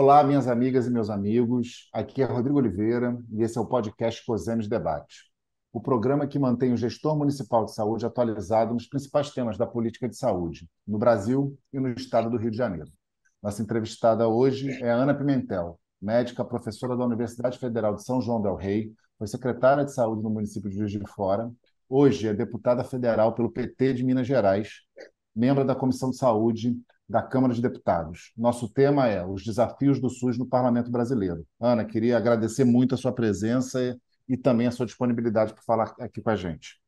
Olá, minhas amigas e meus amigos. Aqui é Rodrigo Oliveira e esse é o podcast COSEMES Debate, o programa que mantém o gestor municipal de saúde atualizado nos principais temas da política de saúde, no Brasil e no estado do Rio de Janeiro. Nossa entrevistada hoje é a Ana Pimentel, médica, professora da Universidade Federal de São João del-Rei, foi secretária de saúde no município de Juiz de Fora, hoje é deputada federal pelo PT de Minas Gerais, membro da Comissão de Saúde da Câmara de Deputados. Nosso tema é os desafios do SUS no Parlamento brasileiro. Ana, queria agradecer muito a sua presença e também a sua disponibilidade para falar aqui com a gente.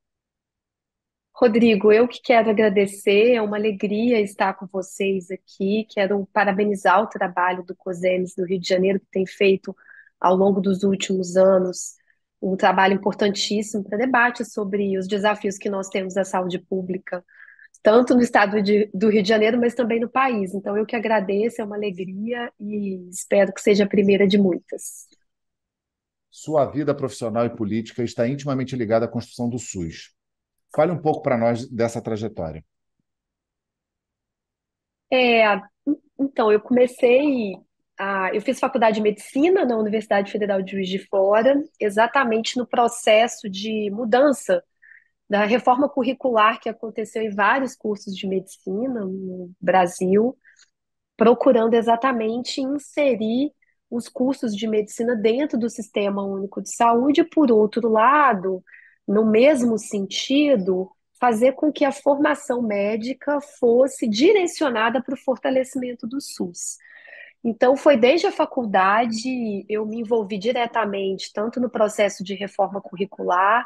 Rodrigo, eu que quero agradecer, é uma alegria estar com vocês aqui. Quero parabenizar o trabalho do COSEMES do Rio de Janeiro, que tem feito ao longo dos últimos anos um trabalho importantíssimo para debate sobre os desafios que nós temos da saúde pública, tanto no estado do Rio de Janeiro, mas também no país. Então, eu que agradeço, é uma alegria e espero que seja a primeira de muitas. Sua vida profissional e política está intimamente ligada à construção do SUS. Fale um pouco para nós dessa trajetória. É, então, eu fiz faculdade de medicina na Universidade Federal de Juiz de Fora, exatamente no processo de mudança da reforma curricular que aconteceu em vários cursos de medicina no Brasil, procurando exatamente inserir os cursos de medicina dentro do Sistema Único de Saúde, e, por outro lado, no mesmo sentido, fazer com que a formação médica fosse direcionada para o fortalecimento do SUS. Então, foi desde a faculdade, eu me envolvi diretamente, tanto no processo de reforma curricular.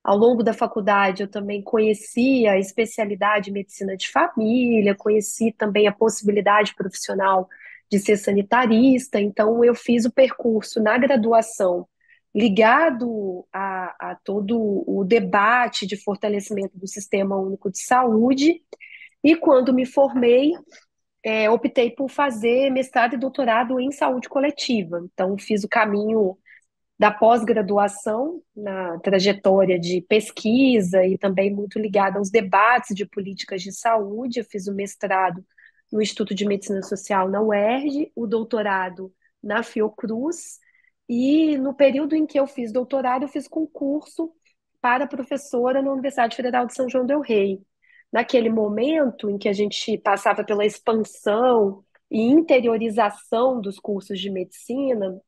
Ao longo da faculdade, eu também conheci a especialidade de medicina de família, conheci também a possibilidade profissional de ser sanitarista. Então, eu fiz o percurso na graduação ligado a todo o debate de fortalecimento do Sistema Único de Saúde. E quando me formei, optei por fazer mestrado e doutorado em saúde coletiva. Então, fiz o caminho da pós-graduação na trajetória de pesquisa e também muito ligada aos debates de políticas de saúde. Eu fiz o mestrado no Instituto de Medicina Social na UERJ, o doutorado na Fiocruz, e no período em que eu fiz doutorado, eu fiz concurso para professora na Universidade Federal de São João del-Rei. Naquele momento em que a gente passava pela expansão e interiorização dos cursos de medicina,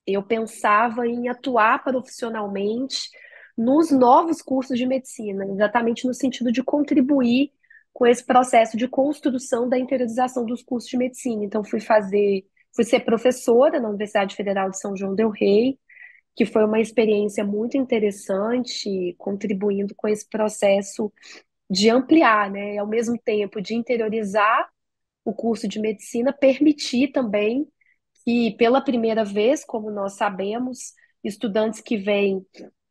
eu pensava em atuar profissionalmente nos novos cursos de medicina, exatamente no sentido de contribuir com esse processo de construção da interiorização dos cursos de medicina. Então, fui ser professora na Universidade Federal de São João del-Rei, que foi uma experiência muito interessante, contribuindo com esse processo de ampliar, né, e ao mesmo tempo de interiorizar o curso de medicina, permitir também que, pela primeira vez, como nós sabemos, estudantes que vêm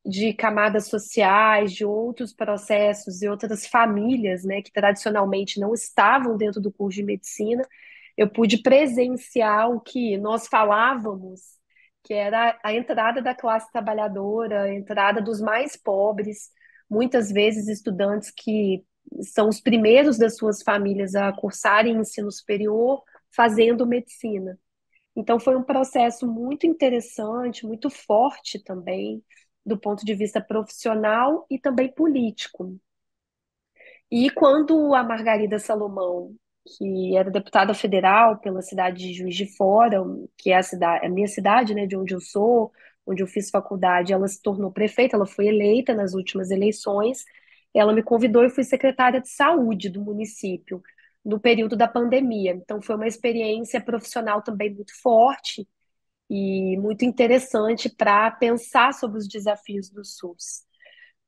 de camadas sociais, de outros processos e outras famílias, né, que tradicionalmente não estavam dentro do curso de medicina, eu pude presenciar o que nós falávamos, que era a entrada da classe trabalhadora, a entrada dos mais pobres, muitas vezes estudantes que são os primeiros das suas famílias a cursarem ensino superior fazendo medicina. Então, foi um processo muito interessante, muito forte também, do ponto de vista profissional e também político. E quando a Margarida Salomão, que era deputada federal pela cidade de Juiz de Fora, que é a minha cidade, né, de onde eu sou, onde eu fiz faculdade, ela se tornou prefeita, ela foi eleita nas últimas eleições, ela me convidou e fui secretária de saúde do município no período da pandemia. Então, foi uma experiência profissional também muito forte e muito interessante para pensar sobre os desafios do SUS.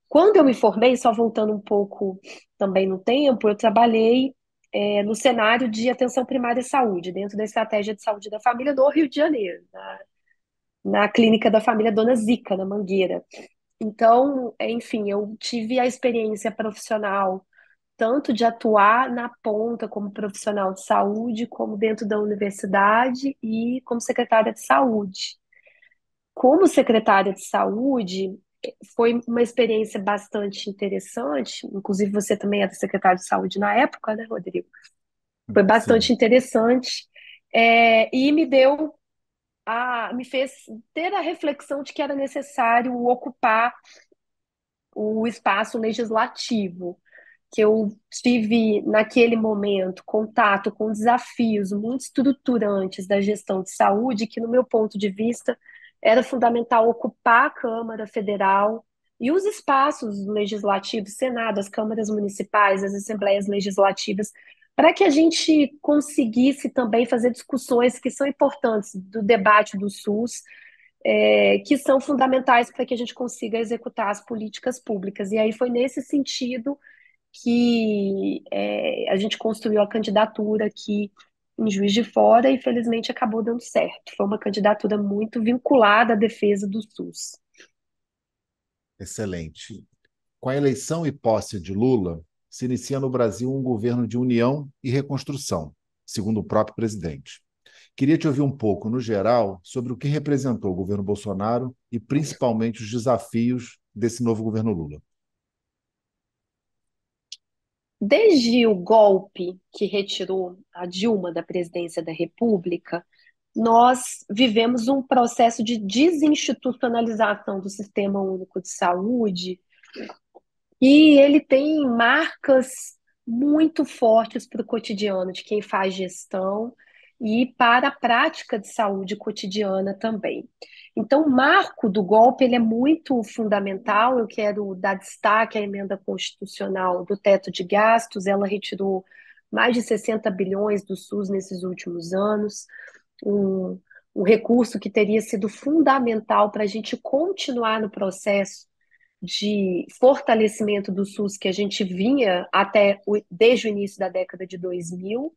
Quando eu me formei, só voltando um pouco também no tempo, eu trabalhei no cenário de atenção primária à saúde, dentro da estratégia de saúde da família no Rio de Janeiro, na clínica da família Dona Zica, na Mangueira. Então, enfim, eu tive a experiência profissional tanto de atuar na ponta como profissional de saúde, como dentro da universidade e como secretária de saúde. Como secretária de saúde, foi uma experiência bastante interessante. Inclusive, você também era secretário de saúde na época, né, Rodrigo? Foi bastante Sim. interessante, E me fez ter a reflexão de que era necessário ocupar o espaço legislativo, que eu tive naquele momento contato com desafios muito estruturantes da gestão de saúde, que no meu ponto de vista era fundamental ocupar a Câmara Federal e os espaços legislativos, Senado, as câmaras municipais, as assembleias legislativas, para que a gente conseguisse também fazer discussões que são importantes do debate do SUS, que são fundamentais para que a gente consiga executar as políticas públicas. E aí foi nesse sentido que a gente construiu a candidatura aqui em Juiz de Fora e felizmente acabou dando certo. Foi uma candidatura muito vinculada à defesa do SUS. Excelente. Com a eleição e posse de Lula, se inicia no Brasil um governo de união e reconstrução, segundo o próprio presidente. Queria te ouvir um pouco, no geral, sobre o que representou o governo Bolsonaro e principalmente os desafios desse novo governo Lula. Desde o golpe que retirou a Dilma da presidência da República, nós vivemos um processo de desinstitucionalização do Sistema Único de Saúde e ele tem marcas muito fortes para o cotidiano de quem faz gestão e para a prática de saúde cotidiana também. Então, o marco do golpe ele é muito fundamental. Eu quero dar destaque à emenda constitucional do teto de gastos. Ela retirou mais de 60 bilhões do SUS nesses últimos anos, um, um recurso que teria sido fundamental para a gente continuar no processo de fortalecimento do SUS que a gente vinha desde o início da década de 2000.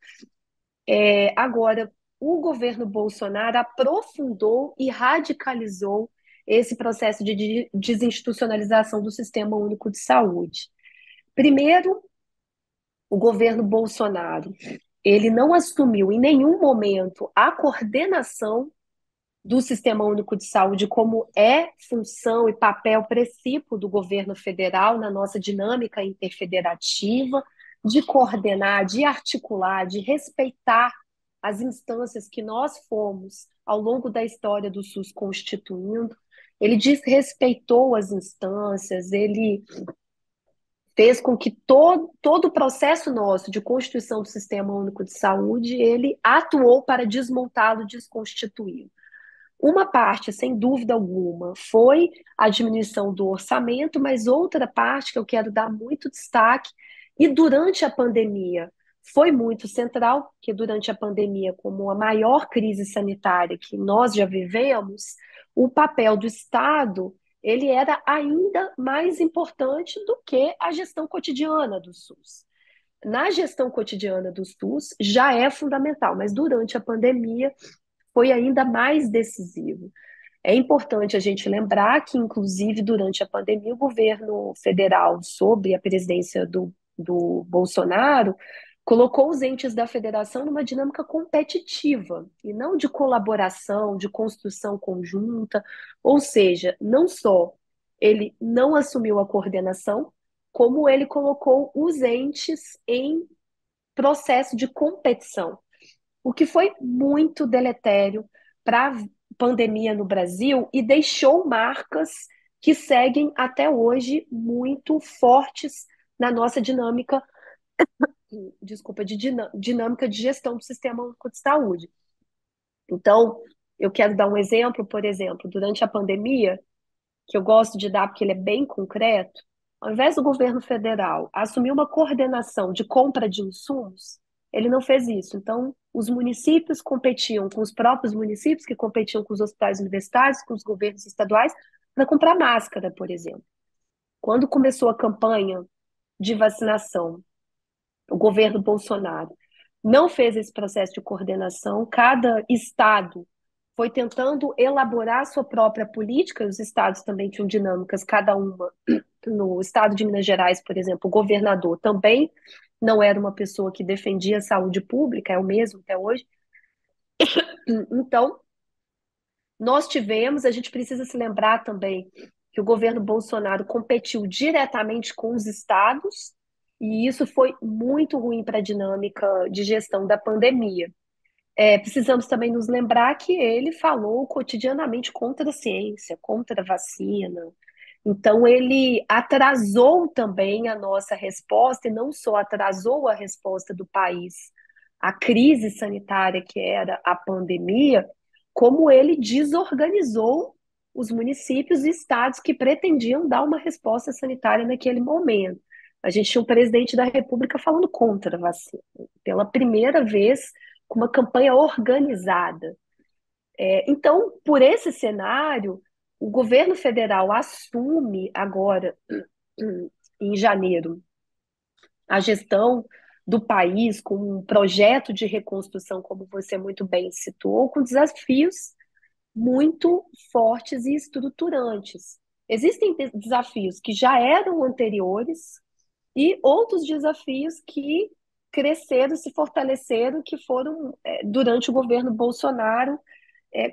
Agora, o governo Bolsonaro aprofundou e radicalizou esse processo de desinstitucionalização do Sistema Único de Saúde. Primeiro, o governo Bolsonaro, ele não assumiu em nenhum momento a coordenação do Sistema Único de Saúde, como é função e papel precípio do governo federal na nossa dinâmica interfederativa, de coordenar, de articular, de respeitar as instâncias que nós fomos ao longo da história do SUS constituindo. Ele desrespeitou as instâncias, ele fez com que todo o processo nosso de constituição do Sistema Único de Saúde, ele atuou para desmontá-lo, desconstituí-lo. Uma parte, sem dúvida alguma, foi a diminuição do orçamento, mas outra parte que eu quero dar muito destaque, e durante a pandemia foi muito central, que durante a pandemia, como a maior crise sanitária que nós já vivemos, o papel do Estado ele era ainda mais importante do que a gestão cotidiana do SUS. Na gestão cotidiana do SUS já é fundamental, mas durante a pandemia foi ainda mais decisivo. É importante a gente lembrar que, inclusive, durante a pandemia, o governo federal, sob a presidência do Bolsonaro, colocou os entes da federação numa dinâmica competitiva e não de colaboração, de construção conjunta. Ou seja, não só ele não assumiu a coordenação, como ele colocou os entes em processo de competição, o que foi muito deletério para a pandemia no Brasil e deixou marcas que seguem até hoje muito fortes na nossa dinâmica, desculpa, de dinâmica de gestão do Sistema Único de Saúde. Então, eu quero dar um exemplo, por exemplo, durante a pandemia, que eu gosto de dar porque ele é bem concreto, ao invés do governo federal assumir uma coordenação de compra de insumos, ele não fez isso. Então, os municípios competiam com os próprios municípios, que competiam com os hospitais universitários, com os governos estaduais, para comprar máscara, por exemplo. Quando começou a campanha de vacinação, o governo Bolsonaro não fez esse processo de coordenação, cada estado foi tentando elaborar a sua própria política, os estados também tinham dinâmicas, cada uma. No estado de Minas Gerais, por exemplo, o governador também não era uma pessoa que defendia a saúde pública, é o mesmo até hoje. Então, a gente precisa se lembrar também que o governo Bolsonaro competiu diretamente com os estados, e isso foi muito ruim para a dinâmica de gestão da pandemia. Precisamos também nos lembrar que ele falou cotidianamente contra a ciência, contra a vacina. Então, ele atrasou também a nossa resposta, e não só atrasou a resposta do país à crise sanitária que era a pandemia, como ele desorganizou os municípios e estados que pretendiam dar uma resposta sanitária naquele momento. A gente tinha um presidente da República falando contra a vacina, pela primeira vez, com uma campanha organizada. Então, por esse cenário, o governo federal assume agora, em janeiro, a gestão do país com um projeto de reconstrução, como você muito bem citou, com desafios muito fortes e estruturantes. Existem desafios que já eram anteriores e outros desafios que cresceram, se fortaleceram, que foram durante o governo Bolsonaro,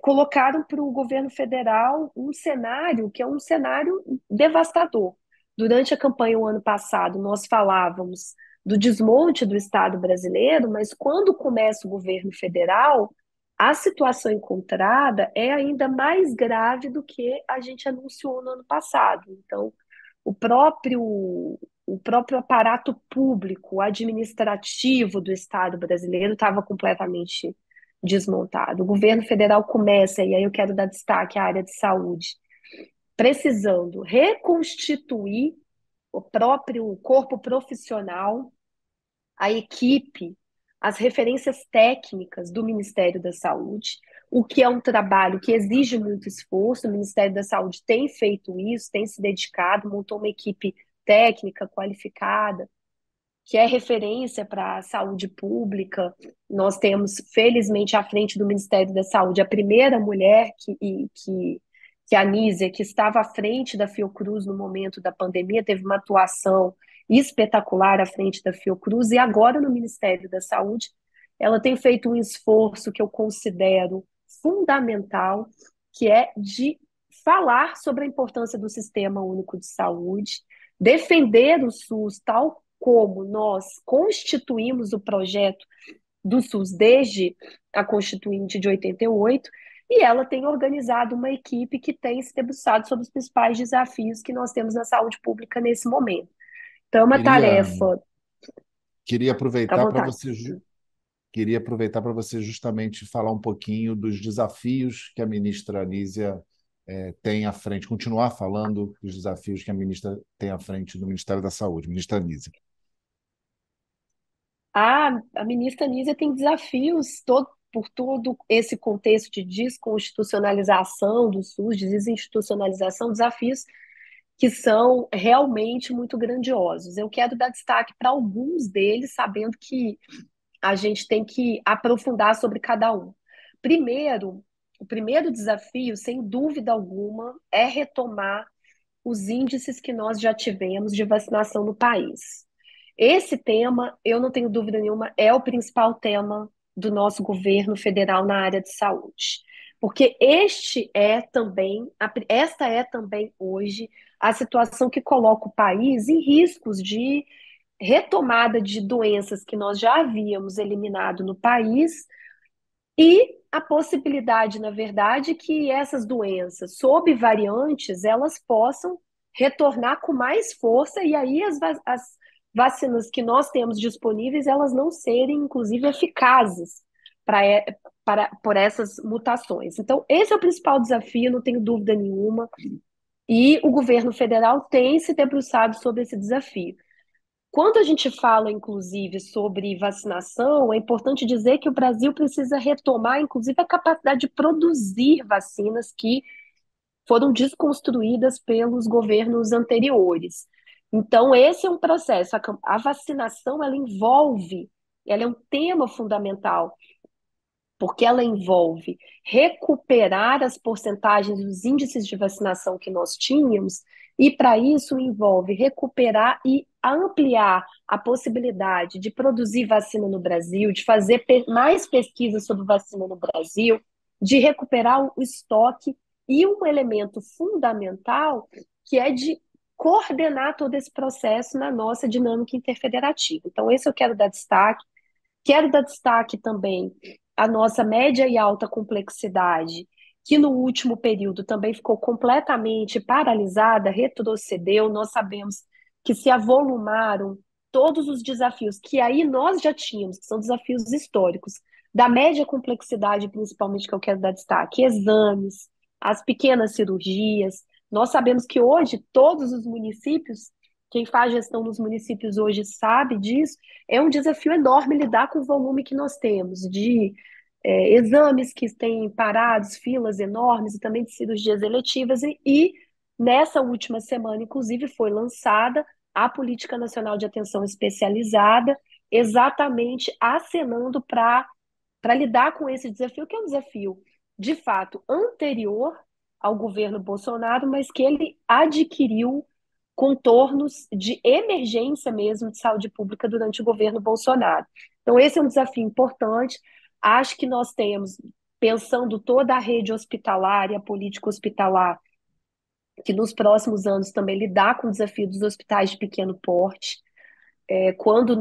colocaram para o governo federal um cenário que é um cenário devastador. Durante a campanha o ano passado, nós falávamos do desmonte do Estado brasileiro, mas quando começa o governo federal, a situação encontrada é ainda mais grave do que a gente anunciou no ano passado. Então, o próprio, o próprio aparato público, administrativo do Estado brasileiro estava completamente desmontado. O governo federal começa, e aí eu quero dar destaque à área de saúde, precisando reconstituir o próprio corpo profissional, a equipe, as referências técnicas do Ministério da Saúde, o que é um trabalho que exige muito esforço. O Ministério da Saúde tem feito isso, tem se dedicado, montou uma equipe técnica qualificada, que é referência para a saúde pública. Nós temos, felizmente, à frente do Ministério da Saúde, a primeira mulher que a Nízia, que estava à frente da Fiocruz no momento da pandemia, teve uma atuação espetacular à frente da Fiocruz, e agora no Ministério da Saúde, ela tem feito um esforço que eu considero fundamental, que é de falar sobre a importância do Sistema Único de Saúde, defender o SUS tal como nós constituímos o projeto do SUS desde a Constituinte de 88, e ela tem organizado uma equipe que tem se debruçado sobre os principais desafios que nós temos na saúde pública nesse momento. Então, é uma Queria, tarefa, queria à aproveitar para vontade. você, queria aproveitar para você justamente falar um pouquinho dos desafios que a ministra Anísia tem à frente, continuar falando dos desafios que a ministra tem à frente do Ministério da Saúde, ministra Anísia. A ministra Nízia tem desafios por todo esse contexto de desconstitucionalização do SUS, de desinstitucionalização, desafios que são realmente muito grandiosos. Eu quero dar destaque para alguns deles, sabendo que a gente tem que aprofundar sobre cada um. Primeiro, o primeiro desafio, sem dúvida alguma, é retomar os índices que nós já tivemos de vacinação no país. Esse tema, eu não tenho dúvida nenhuma, é o principal tema do nosso governo federal na área de saúde. Porque esta é também hoje a situação que coloca o país em riscos de retomada de doenças que nós já havíamos eliminado no país e a possibilidade, na verdade, que essas doenças, sob variantes, elas possam retornar com mais força e aí as vacinas que nós temos disponíveis, elas não serem, inclusive, eficazes para, por essas mutações. Então, esse é o principal desafio, não tenho dúvida nenhuma, e o governo federal tem se debruçado sobre esse desafio. Quando a gente fala, inclusive, sobre vacinação, é importante dizer que o Brasil precisa retomar, inclusive, a capacidade de produzir vacinas que foram desconstruídas pelos governos anteriores. Então, esse é um processo. A vacinação, ela é um tema fundamental porque ela envolve recuperar as porcentagens dos índices de vacinação que nós tínhamos, e para isso envolve recuperar e ampliar a possibilidade de produzir vacina no Brasil, de fazer mais pesquisas sobre vacina no Brasil, de recuperar o estoque e um elemento fundamental que é de coordenar todo esse processo na nossa dinâmica interfederativa. Então, esse eu quero dar destaque. Quero dar destaque também a nossa média e alta complexidade, que no último período também ficou completamente paralisada, retrocedeu. Nós sabemos que se avolumaram todos os desafios que aí nós já tínhamos, que são desafios históricos, da média complexidade, principalmente, que eu quero dar destaque, exames, as pequenas cirurgias. Nós sabemos que hoje todos os municípios, quem faz gestão nos municípios hoje sabe disso, é um desafio enorme lidar com o volume que nós temos de exames que têm parados, filas enormes e também de cirurgias eletivas. Nessa última semana, inclusive, foi lançada a Política Nacional de Atenção Especializada, exatamente acenando para lidar com esse desafio, que é um desafio, de fato, anterior ao governo Bolsonaro, mas que ele adquiriu contornos de emergência mesmo de saúde pública durante o governo Bolsonaro. Então, esse é um desafio importante. Acho que nós temos, pensando toda a rede hospitalar e a política hospitalar, que nos próximos anos também lidar com o desafio dos hospitais de pequeno porte. Quando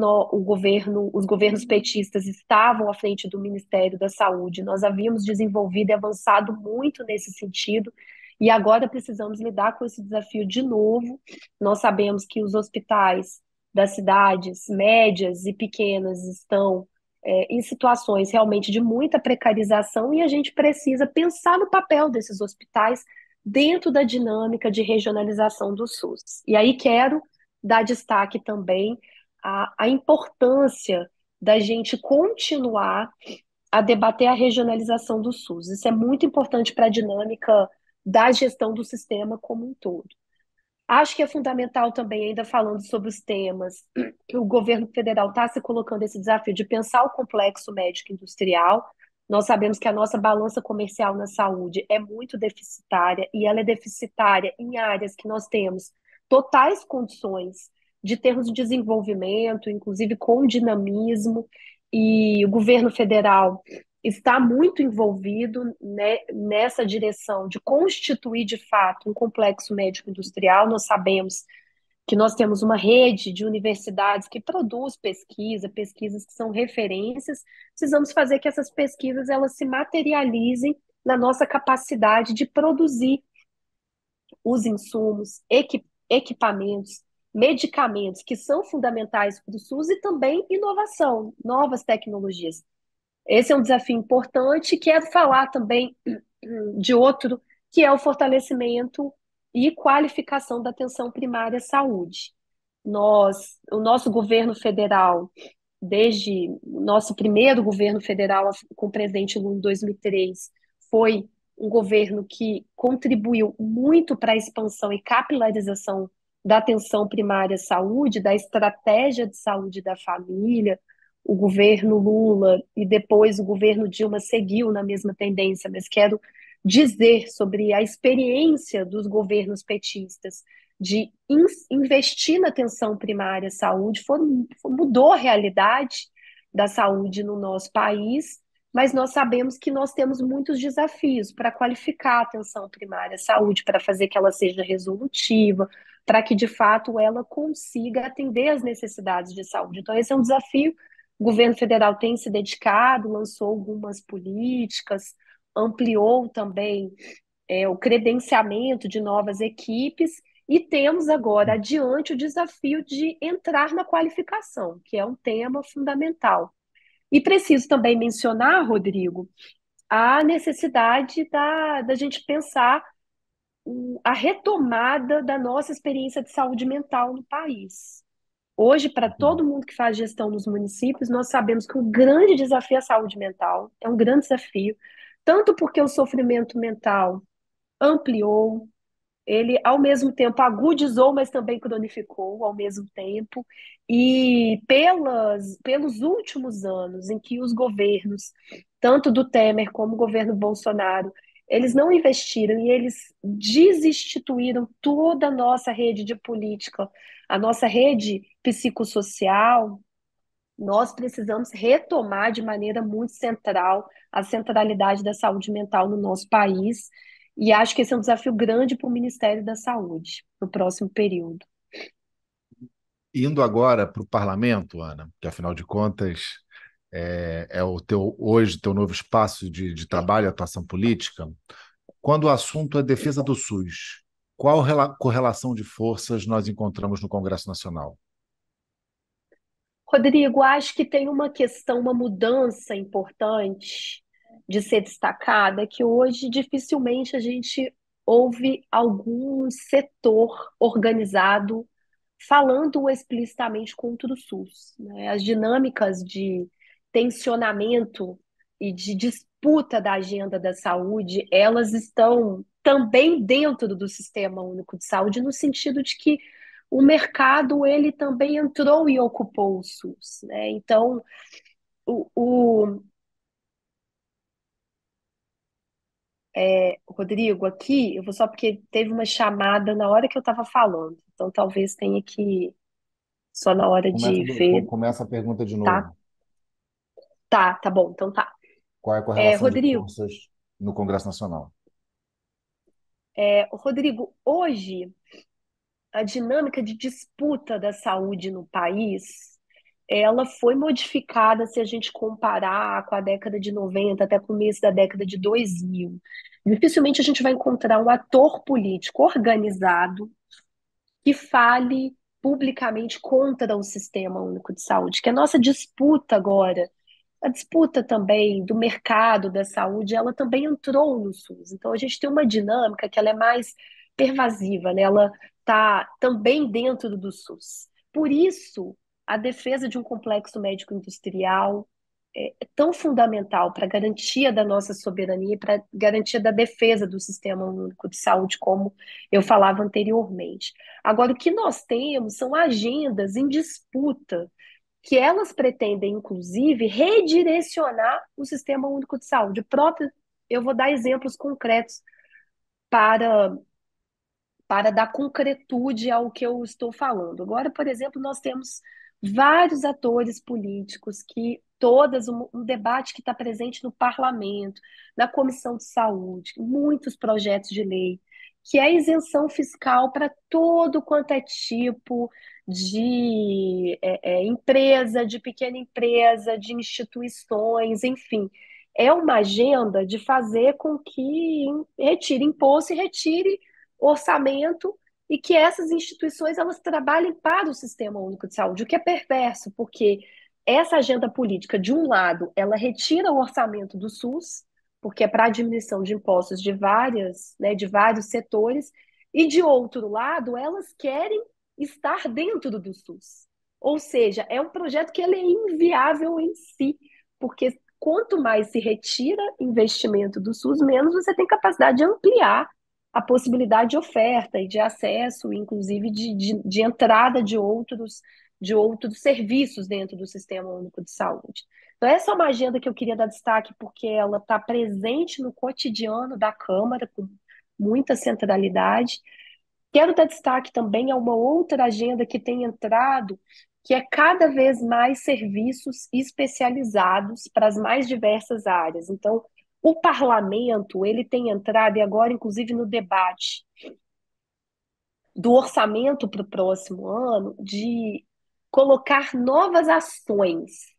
os governos petistas estavam à frente do Ministério da Saúde, nós havíamos desenvolvido e avançado muito nesse sentido, e agora precisamos lidar com esse desafio de novo. Nós sabemos que os hospitais das cidades médias e pequenas estão em situações realmente de muita precarização, e a gente precisa pensar no papel desses hospitais dentro da dinâmica de regionalização do SUS. E aí quero dar destaque também a importância da gente continuar a debater a regionalização do SUS. Isso é muito importante para a dinâmica da gestão do sistema como um todo. Acho que é fundamental também, ainda falando sobre os temas, que o governo federal está se colocando esse desafio de pensar o complexo médico-industrial. Nós sabemos que a nossa balança comercial na saúde é muito deficitária, e ela é deficitária em áreas que nós temos totais condições de termos de desenvolvimento, inclusive com dinamismo, e o governo federal está muito envolvido, né, nessa direção de constituir de fato um complexo médico industrial. Nós sabemos que nós temos uma rede de universidades que produz pesquisas que são referências. Precisamos fazer que essas pesquisas elas se materializem na nossa capacidade de produzir os insumos, equipamentos, medicamentos que são fundamentais para o SUS, e também inovação, novas tecnologias. Esse é um desafio importante. Quero falar também de outro, que é o fortalecimento e qualificação da atenção primária à saúde. O nosso governo federal, desde o nosso primeiro governo federal com o presidente Lula em 2003, foi um governo que contribuiu muito para a expansão e capilarização da atenção primária à saúde, da estratégia de saúde da família. O governo Lula e depois o governo Dilma seguiu na mesma tendência, mas quero dizer sobre a experiência dos governos petistas de investir na atenção primária à saúde, mudou a realidade da saúde no nosso país, mas nós sabemos que nós temos muitos desafios para qualificar a atenção primária à saúde, para fazer que ela seja resolutiva, para que de fato ela consiga atender às necessidades de saúde. Então, esse é um desafio. O governo federal tem se dedicado, lançou algumas políticas, ampliou também o credenciamento de novas equipes, e temos agora adiante o desafio de entrar na qualificação, que é um tema fundamental. E preciso também mencionar, Rodrigo, a necessidade da gente pensar a retomada da nossa experiência de saúde mental no país. Hoje, para todo mundo que faz gestão nos municípios, nós sabemos que o grande desafio é a saúde mental, é um grande desafio, tanto porque o sofrimento mental ampliou, ele ao mesmo tempo agudizou, mas também cronificou ao mesmo tempo, e pelos últimos anos em que os governos, tanto do Temer como o governo Bolsonaro, eles não investiram e eles desinstituíram toda a nossa rede de política, a nossa rede psicossocial. Nós precisamos retomar de maneira muito central a centralidade da saúde mental no nosso país, e acho que esse é um desafio grande para o Ministério da Saúde no próximo período. Indo agora para o parlamento, Ana, que afinal de contas é o teu hoje teu novo espaço de trabalho, atuação política. Quando o assunto é defesa do SUS, qual correlação de forças nós encontramos no Congresso Nacional? Rodrigo, acho que tem uma questão, uma mudança importante de ser destacada, que hoje dificilmente a gente ouve algum setor organizado falando explicitamente contra o SUS, né? As dinâmicas de tensionamento e de disputa da agenda da saúde, elas estão também dentro do Sistema Único de Saúde, no sentido de que o mercado ele também entrou e ocupou o SUS, né? Então, o, o Rodrigo, aqui, eu vou só porque teve uma chamada na hora que eu estava falando, então talvez tenha que só na hora de ver, Começa a pergunta de tá? novo. Tá bom, então tá. Qual é a correlação de Rodrigo, forças no Congresso Nacional? Rodrigo, hoje a dinâmica de disputa da saúde no país, ela foi modificada se a gente comparar com a década de 90 até o começo da década de 2000. Dificilmente a gente vai encontrar um ator político organizado que fale publicamente contra o Sistema Único de Saúde, que a nossa disputa agora, a disputa também do mercado da saúde, ela também entrou no SUS. Então a gente tem uma dinâmica que ela é mais pervasiva, né? Ela está também dentro do SUS. Por isso, a defesa de um complexo médico-industrial é tão fundamental para a garantia da nossa soberania e para a garantia da defesa do Sistema Único de Saúde, como eu falava anteriormente. Agora, o que nós temos são agendas em disputa que elas pretendem, inclusive, redirecionar o Sistema Único de Saúde. Eu vou dar exemplos concretos para, para dar concretude ao que eu estou falando. Agora, por exemplo, nós temos vários atores políticos que todas um debate que está presente no parlamento, na Comissão de Saúde, muitos projetos de lei, que é isenção fiscal para todo quanto é tipo de empresa, de pequena empresa, de instituições, enfim. É uma agenda de fazer com que retire imposto e retire orçamento e que essas instituições elas trabalhem para o Sistema Único de Saúde, o que é perverso, porque essa agenda política, de um lado, ela retira o orçamento do SUS, porque é para a diminuição de impostos de vários setores, e de outro lado, elas querem estar dentro do SUS. Ou seja, é um projeto que ele é inviável em si, porque quanto mais se retira investimento do SUS, menos você tem capacidade de ampliar a possibilidade de oferta e de acesso, inclusive de entrada de outros serviços dentro do Sistema Único de Saúde. Então, essa é uma agenda que eu queria dar destaque porque ela está presente no cotidiano da Câmara, com muita centralidade. Quero dar destaque também a uma outra agenda que tem entrado, que é cada vez mais serviços especializados para as mais diversas áreas. Então, o parlamento, ele tem entrado, e agora, inclusive, no debate do orçamento para o próximo ano, de colocar novas ações.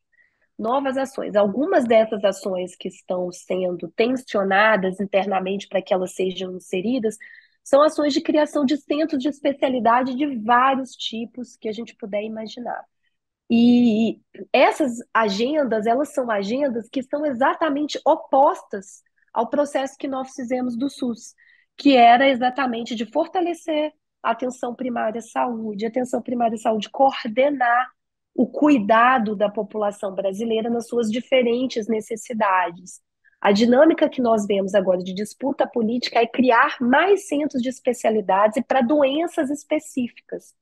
Algumas dessas ações que estão sendo tensionadas internamente para que elas sejam inseridas são ações de criação de centros de especialidade de vários tipos que a gente puder imaginar. E essas agendas, elas são agendas que são exatamente opostas ao processo que nós fizemos do SUS, que era exatamente de fortalecer a atenção primária à saúde, coordenar o cuidado da população brasileira nas suas diferentes necessidades. A dinâmica que nós vemos agora de disputa política é criar mais centros de especialidades e para doenças específicas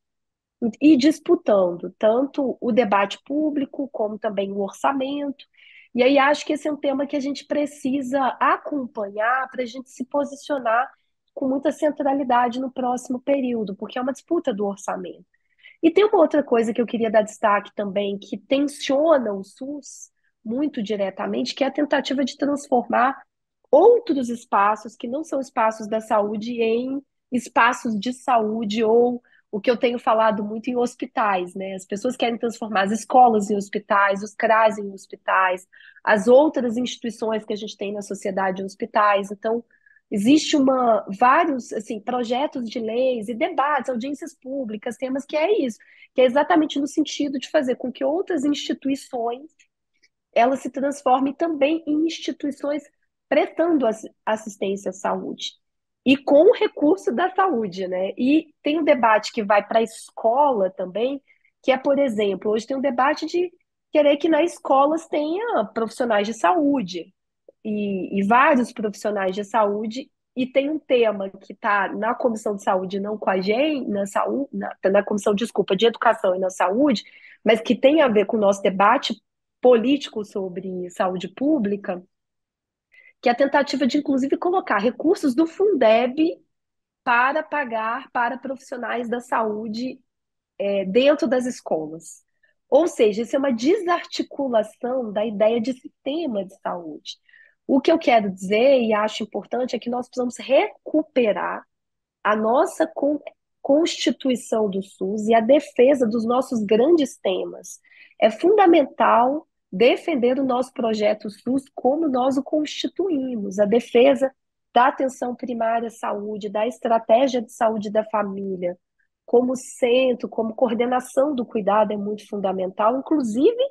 e disputando tanto o debate público como também o orçamento. E aí acho que esse é um tema que a gente precisa acompanhar para a gente se posicionar com muita centralidade no próximo período, porque é uma disputa do orçamento. E tem uma outra coisa que eu queria dar destaque também, que tensiona o SUS muito diretamente, que é a tentativa de transformar outros espaços que não são espaços da saúde em espaços de saúde ou o que eu tenho falado muito em hospitais, né? As pessoas querem transformar as escolas em hospitais, os CRAs em hospitais, as outras instituições que a gente tem na sociedade em hospitais. Então, existe vários assim, projetos de leis e debates, audiências públicas, temas que é isso, que é exatamente no sentido de fazer com que outras instituições elas se transformem também em instituições prestando assistência à saúde e com o recurso da saúde, né? E tem um debate que vai para a escola também, que é, por exemplo, hoje tem um debate de querer que nas escolas tenha profissionais de saúde e vários profissionais de saúde, e tem um tema que está na comissão de saúde, não com a gente, na comissão, desculpa, de educação e na saúde, mas que tem a ver com o nosso debate político sobre saúde pública, que é a tentativa de, inclusive, colocar recursos do Fundeb para pagar para profissionais da saúde dentro das escolas. Ou seja, isso é uma desarticulação da ideia de sistema de saúde. O que eu quero dizer e acho importante é que nós precisamos recuperar a nossa constituição do SUS e a defesa dos nossos grandes temas. É fundamental defender o nosso projeto SUS como nós o constituímos, a defesa da atenção primária à saúde, da estratégia de saúde da família, como centro, como coordenação do cuidado é muito fundamental, inclusive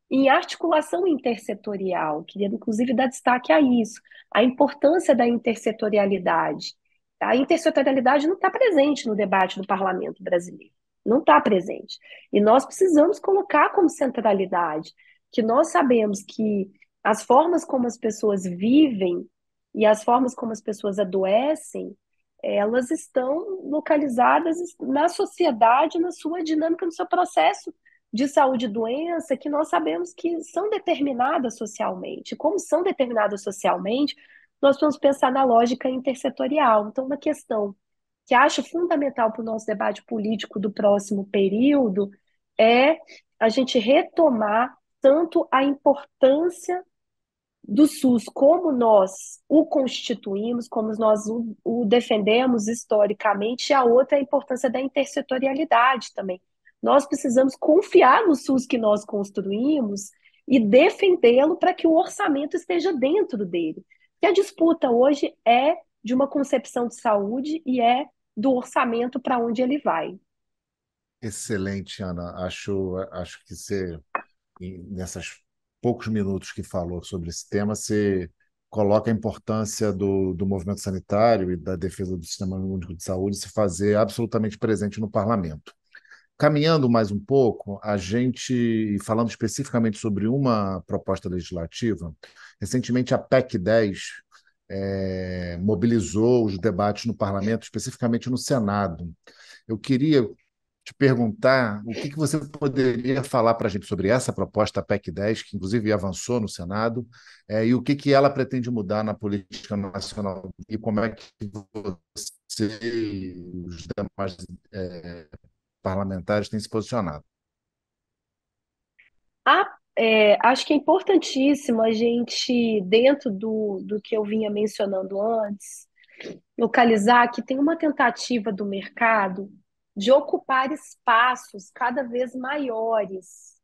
em articulação intersetorial. Queria, inclusive, dar destaque a isso, a importância da intersetorialidade. A intersetorialidade não está presente no debate do parlamento brasileiro, não está presente. E nós precisamos colocar como centralidade, que nós sabemos que as formas como as pessoas vivem e as formas como as pessoas adoecem, elas estão localizadas na sociedade, na sua dinâmica, no seu processo de saúde e doença, que nós sabemos que são determinadas socialmente. Como são determinadas socialmente, nós vamos pensar na lógica intersetorial. Então, uma questão que acho fundamental para o nosso debate político do próximo período é a gente retomar tanto a importância do SUS, como nós o constituímos, como nós o defendemos historicamente, e a outra é a importância da intersetorialidade também. Nós precisamos confiar no SUS que nós construímos e defendê-lo para que o orçamento esteja dentro dele. Porque a disputa hoje é de uma concepção de saúde e é do orçamento para onde ele vai. Excelente, Ana. Acho que você, nessas poucos minutos que falou sobre esse tema, você coloca a importância do movimento sanitário e da defesa do Sistema Único de Saúde se fazer absolutamente presente no parlamento. Caminhando mais um pouco, a gente, e falando especificamente sobre uma proposta legislativa, recentemente a PEC 10 mobilizou os debates no parlamento, especificamente no Senado. Eu queria te perguntar o que você poderia falar para a gente sobre essa proposta, a PEC 10, que inclusive avançou no Senado, e o que ela pretende mudar na política nacional e como é que você e os demais parlamentares têm se posicionado. Acho que é importantíssimo a gente, dentro do que eu vinha mencionando antes, localizar que tem uma tentativa do mercado de ocupar espaços cada vez maiores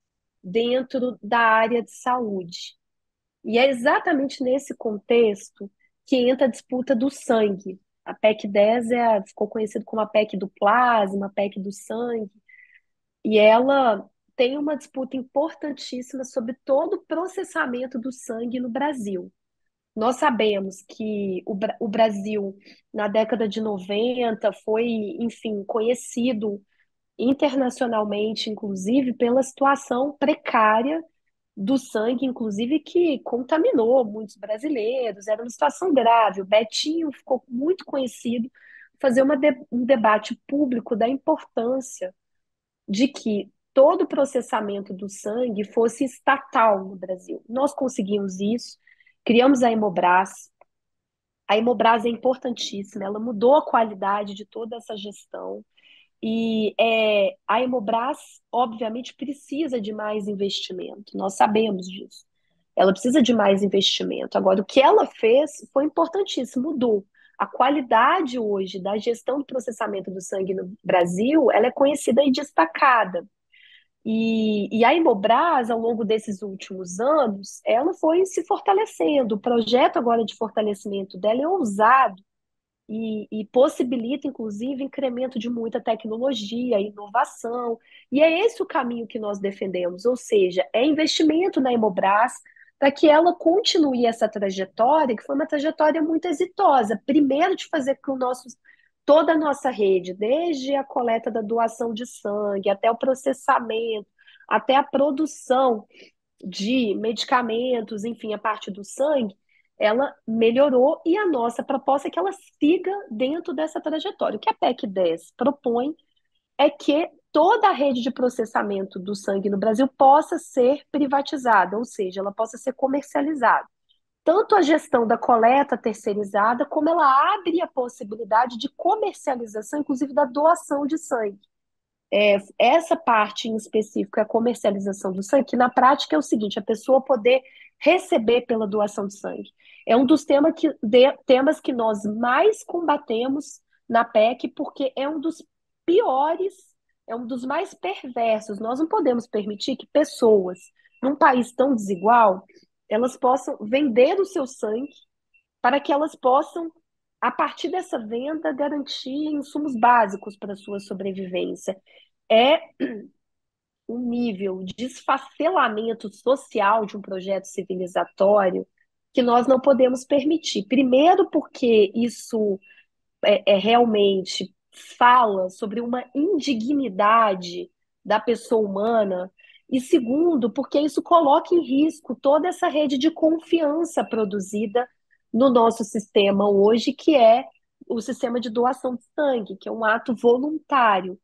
dentro da área de saúde. E é exatamente nesse contexto que entra a disputa do sangue. A PEC 10 ficou conhecida como a PEC do plasma, a PEC do sangue, e ela tem uma disputa importantíssima sobre todo o processamento do sangue no Brasil. Nós sabemos que o Brasil, na década de 90, foi, enfim, conhecido internacionalmente, inclusive, pela situação precária do sangue, inclusive, que contaminou muitos brasileiros. Era uma situação grave. O Betinho ficou muito conhecido fazer um debate público da importância de que todo o processamento do sangue fosse estatal no Brasil. Nós conseguimos isso, criamos a Hemobras. A Hemobras é importantíssima, ela mudou a qualidade de toda essa gestão. E a Hemobras, obviamente, precisa de mais investimento, nós sabemos disso. Ela precisa de mais investimento. Agora, o que ela fez foi importantíssimo, mudou. a qualidade hoje da gestão do processamento do sangue no Brasil, ela é conhecida e destacada. E a Hemobras, ao longo desses últimos anos, ela foi se fortalecendo. O projeto agora de fortalecimento dela é ousado e possibilita, inclusive, incremento de muita tecnologia, inovação. E é esse o caminho que nós defendemos, ou seja, é investimento na Hemobras para que ela continue essa trajetória, que foi uma trajetória muito exitosa. Primeiro, de fazer com que toda a nossa rede, desde a coleta da doação de sangue, até o processamento, até a produção de medicamentos, enfim, a parte do sangue, ela melhorou e a nossa proposta é que ela siga dentro dessa trajetória. O que a PEC 10 propõe é que toda a rede de processamento do sangue no Brasil possa ser privatizada, ou seja, ela possa ser comercializada. Tanto a gestão da coleta terceirizada, como ela abre a possibilidade de comercialização, inclusive da doação de sangue. Essa parte em específico é a comercialização do sangue, que na prática é o seguinte: a pessoa poder receber pela doação de sangue. É um dos temas que nós mais combatemos na PEC, porque é um dos piores, é um dos mais perversos. Nós não podemos permitir que pessoas, num país tão desigual, elas possam vender o seu sangue para que elas possam, a partir dessa venda, garantir insumos básicos para a sua sobrevivência. É um nível de esfacelamento social de um projeto civilizatório que nós não podemos permitir. Primeiro, porque isso realmente fala sobre uma indignidade da pessoa humana, e segundo, porque isso coloca em risco toda essa rede de confiança produzida no nosso sistema hoje, que é o sistema de doação de sangue, que é um ato voluntário.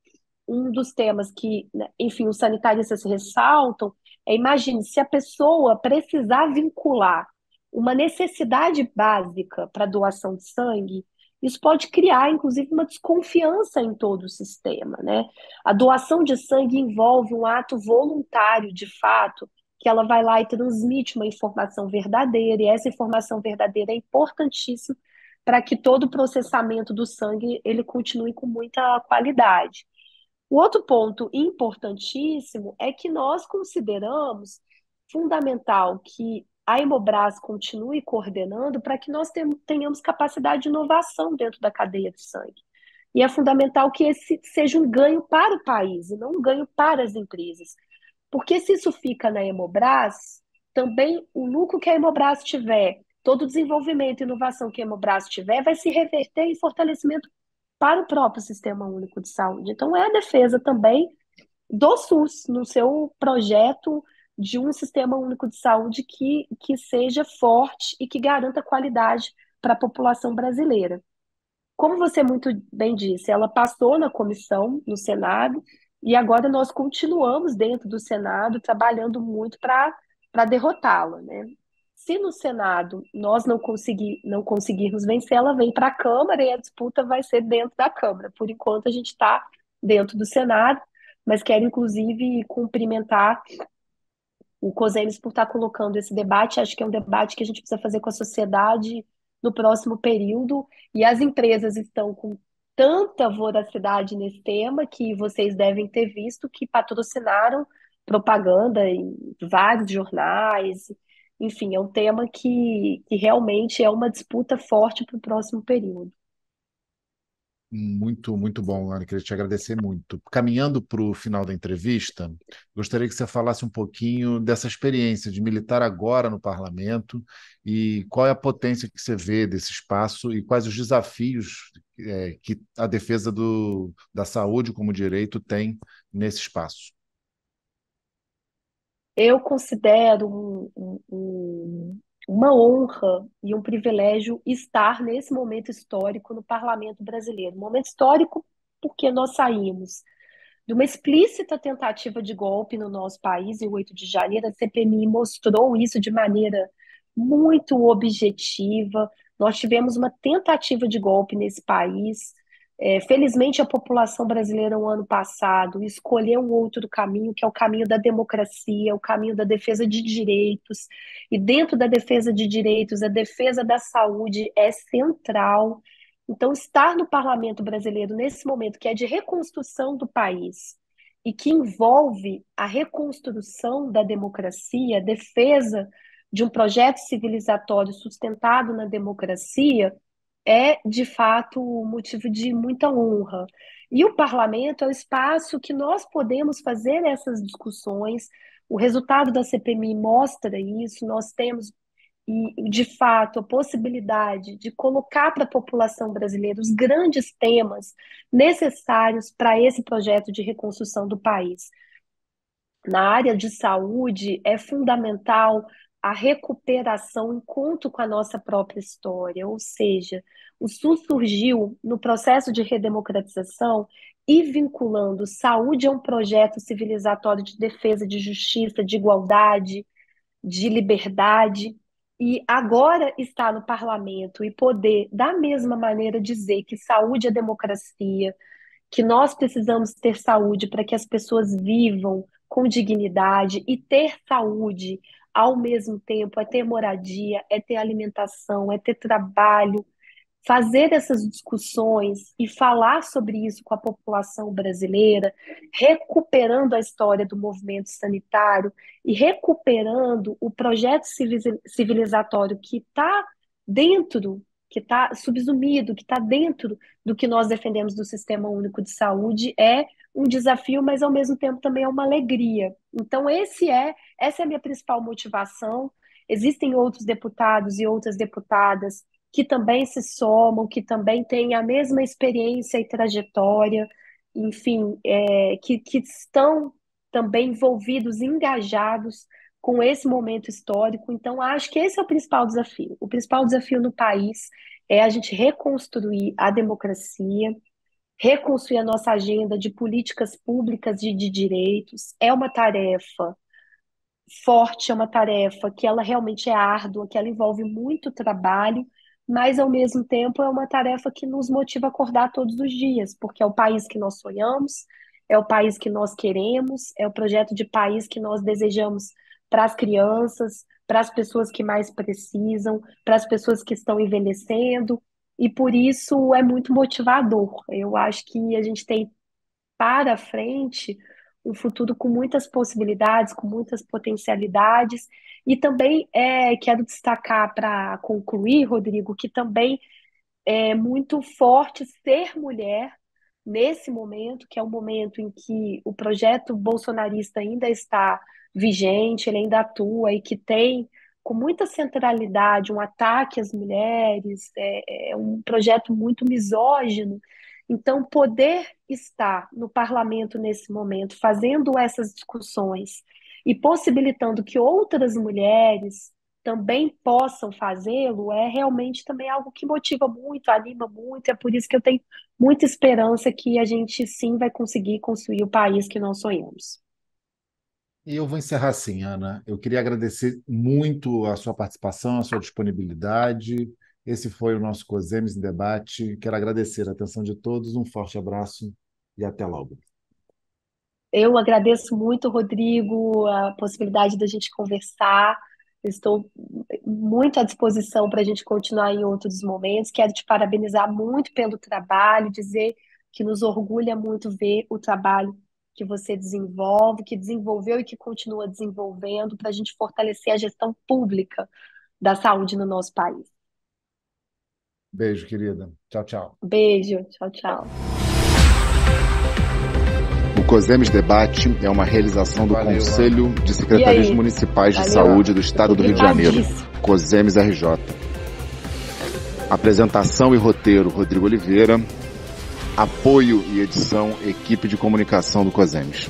Um dos temas que, né, enfim, os sanitaristas ressaltam é: imagine se a pessoa precisar vincular uma necessidade básica para a doação de sangue, isso pode criar, inclusive, uma desconfiança em todo o sistema, né? A doação de sangue envolve um ato voluntário, de fato, que ela vai lá e transmite uma informação verdadeira, e essa informação verdadeira é importantíssima para que todo o processamento do sangue ele continue com muita qualidade. O outro ponto importantíssimo é que nós consideramos fundamental que a Hemobras continue coordenando para que nós tenhamos capacidade de inovação dentro da cadeia de sangue. E é fundamental que esse seja um ganho para o país e não um ganho para as empresas. Porque se isso fica na Hemobras, também o lucro que a Hemobras tiver, todo o desenvolvimento e inovação que a Hemobras tiver, vai se reverter em fortalecimento para o próprio Sistema Único de Saúde. Então, é a defesa também do SUS no seu projeto de um Sistema Único de Saúde que seja forte e que garanta qualidade para a população brasileira. Como você muito bem disse, ela passou na comissão, no Senado, e agora nós continuamos dentro do Senado trabalhando muito para derrotá-la, né? Se no Senado nós não conseguirmos vencer, ela vem para a Câmara e a disputa vai ser dentro da Câmara. Por enquanto, a gente está dentro do Senado, mas quero, inclusive, cumprimentar o COSEMES por estar colocando esse debate. Acho que é um debate que a gente precisa fazer com a sociedade no próximo período, e as empresas estão com tanta voracidade nesse tema que vocês devem ter visto que patrocinaram propaganda em vários jornais. Enfim, é um tema que realmente é uma disputa forte para o próximo período. Muito, muito bom, Ana. Queria te agradecer muito. Caminhando para o final da entrevista, gostaria que você falasse um pouquinho dessa experiência de militar agora no parlamento e qual é a potência que você vê desse espaço e quais os desafios que a defesa da saúde como direito tem nesse espaço. Eu considero uma honra e um privilégio estar nesse momento histórico no parlamento brasileiro. Momento histórico porque nós saímos de uma explícita tentativa de golpe no nosso país, em 8 de janeiro. A CPMI mostrou isso de maneira muito objetiva. Nós tivemos uma tentativa de golpe nesse país. Felizmente, a população brasileira, no ano passado, escolheu um outro caminho, que é o caminho da democracia, o caminho da defesa de direitos. E dentro da defesa de direitos, a defesa da saúde é central. Então, estar no parlamento brasileiro nesse momento, que é de reconstrução do país, e que envolve a reconstrução da democracia, a defesa de um projeto civilizatório sustentado na democracia, é, de fato, motivo de muita honra. E o parlamento é o espaço que nós podemos fazer essas discussões. O resultado da CPMI mostra isso. Nós temos, e, de fato, a possibilidade de colocar para a população brasileira os grandes temas necessários para esse projeto de reconstrução do país. Na área de saúde, é fundamental a recuperação em conto com a nossa própria história, ou seja, o SUS surgiu no processo de redemocratização e vinculando saúde a um projeto civilizatório de defesa de justiça, de igualdade, de liberdade, e agora está no parlamento e poder, da mesma maneira, dizer que saúde é democracia, que nós precisamos ter saúde para que as pessoas vivam com dignidade, e ter saúde ao mesmo tempo é ter moradia, é ter alimentação, é ter trabalho. Fazer essas discussões e falar sobre isso com a população brasileira, recuperando a história do movimento sanitário e recuperando o projeto civilizatório que está dentro, que está subsumido, que está dentro do que nós defendemos do Sistema Único de Saúde, é um desafio, mas ao mesmo tempo também é uma alegria. Então, essa é a minha principal motivação. Existem outros deputados e outras deputadas que também se somam, que também têm a mesma experiência e trajetória, enfim, que estão também envolvidos, engajados com esse momento histórico. Então, acho que esse é o principal desafio. O principal desafio no país é a gente reconstruir a democracia, reconstruir a nossa agenda de políticas públicas e de direitos. É uma tarefa forte, é uma tarefa que ela realmente é árdua, que ela envolve muito trabalho, mas ao mesmo tempo é uma tarefa que nos motiva a acordar todos os dias, porque é o país que nós sonhamos, é o país que nós queremos, é o projeto de país que nós desejamos para as crianças, para as pessoas que mais precisam, para as pessoas que estão envelhecendo, e por isso é muito motivador. Eu acho que a gente tem para frente um futuro com muitas possibilidades, com muitas potencialidades. E também quero destacar, para concluir, Rodrigo, que também é muito forte ser mulher nesse momento, que é um momento em que o projeto bolsonarista ainda está vigente, ele ainda atua e que tem com muita centralidade um ataque às mulheres, é um projeto muito misógino. Então, poder estar no parlamento nesse momento, fazendo essas discussões e possibilitando que outras mulheres também possam fazê-lo, é realmente também algo que motiva muito, anima muito. É por isso que eu tenho muita esperança que a gente sim vai conseguir construir o país que nós sonhamos. E eu vou encerrar assim, Ana. Eu queria agradecer muito a sua participação, a sua disponibilidade. Esse foi o nosso COSEMES em Debate. Quero agradecer a atenção de todos, um forte abraço e até logo. Eu agradeço muito, Rodrigo, a possibilidade da gente conversar. Estou muito à disposição para a gente continuar em outros momentos. Quero te parabenizar muito pelo trabalho, dizer que nos orgulha muito ver o trabalho que você desenvolve, que desenvolveu e que continua desenvolvendo para a gente fortalecer a gestão pública da saúde no nosso país. Beijo, querida. Tchau, tchau. Beijo, tchau, tchau. O COSEMES Debate é uma realização do Valeu, Conselho de Secretarias Municipais de Saúde do Estado do Rio de Janeiro, COSEMES RJ. Apresentação e roteiro, Rodrigo Oliveira. Apoio e edição, equipe de comunicação do COSEMES.